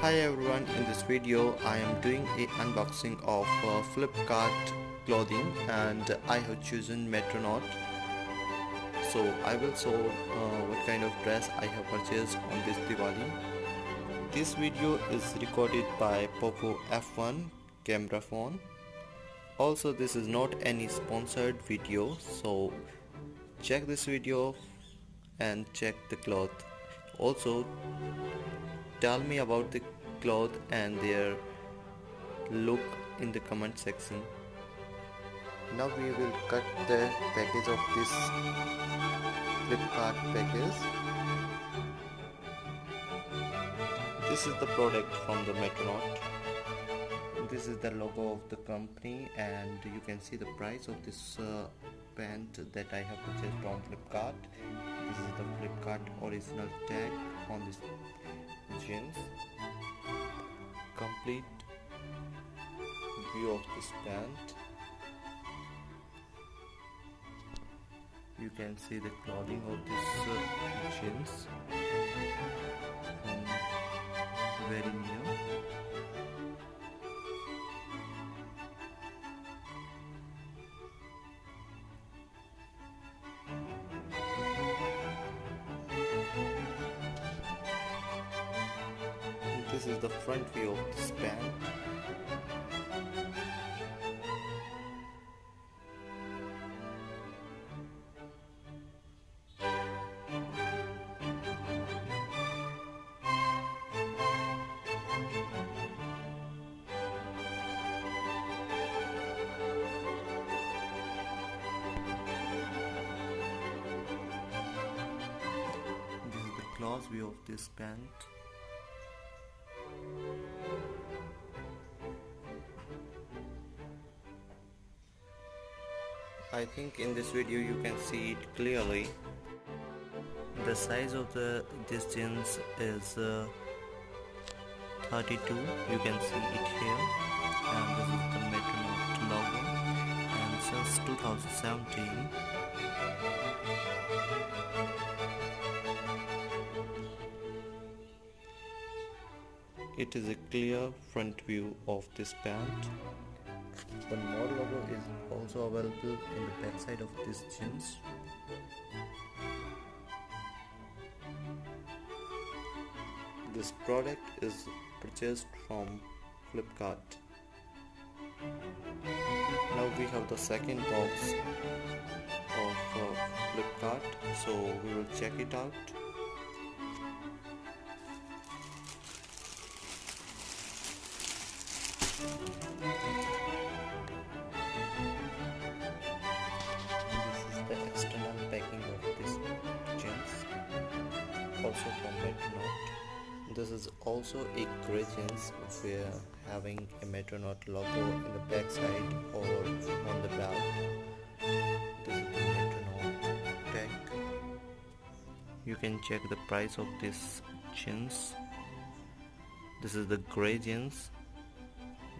Hi everyone, in this video I am doing a unboxing of Flipkart clothing and I have chosen Metronaut. So I will show what kind of dress I have purchased on this Diwali. This video is recorded by Poco F1 camera phone. Also this is not any sponsored video, so check this video and check the cloth. Also tell me about the cloth and their look in the comment section. Now we will cut the package of this Flipkart package. This is the product from the Metronaut. This is the logo of the company and you can see the price of this pant that I have purchased from Flipkart. This is the Flipkart original tag on this jeans. Complete view of this pant. You can see the clothing of this jeans from very near. This is the front view of this pant. This is the close view of this pant. I think in this video you can see it clearly. The size of this jeans is 32. You can see it here, and this is the Metronaut logo. And since 2017, it is a clear front view of this pant. One more logo is also available in the back side of this jeans. This product is purchased from Flipkart. Now we have the second box of Flipkart, so we will check it out. The external packing of this jeans, also from Metronaut. This is also a grey jeans where having a Metronaut logo in the back side or on the belt. This is the Metronaut tag. You can check the price of this jeans. This is the grey jeans.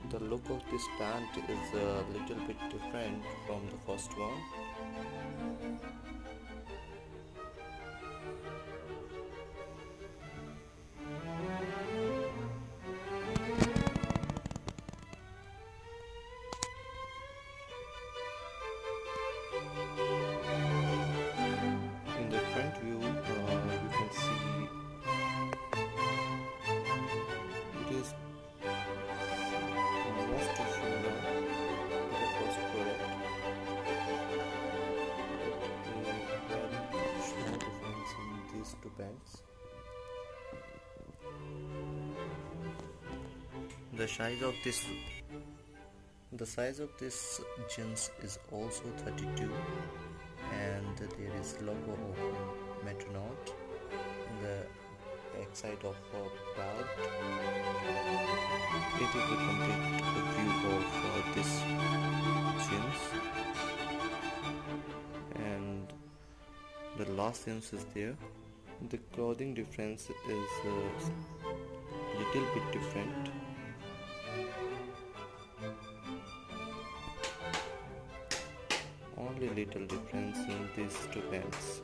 The look of this pant is a little bit different from the first one. In the front view, you can see it is almost similar to the first product. Very small difference in these two pants. The size of this jeans is also 32, and there is logo of Metronaut in the back side of belt. It is the complete view of this jeans, and the last jeans is there. The clothing difference is little bit different. Only little difference in these two pants.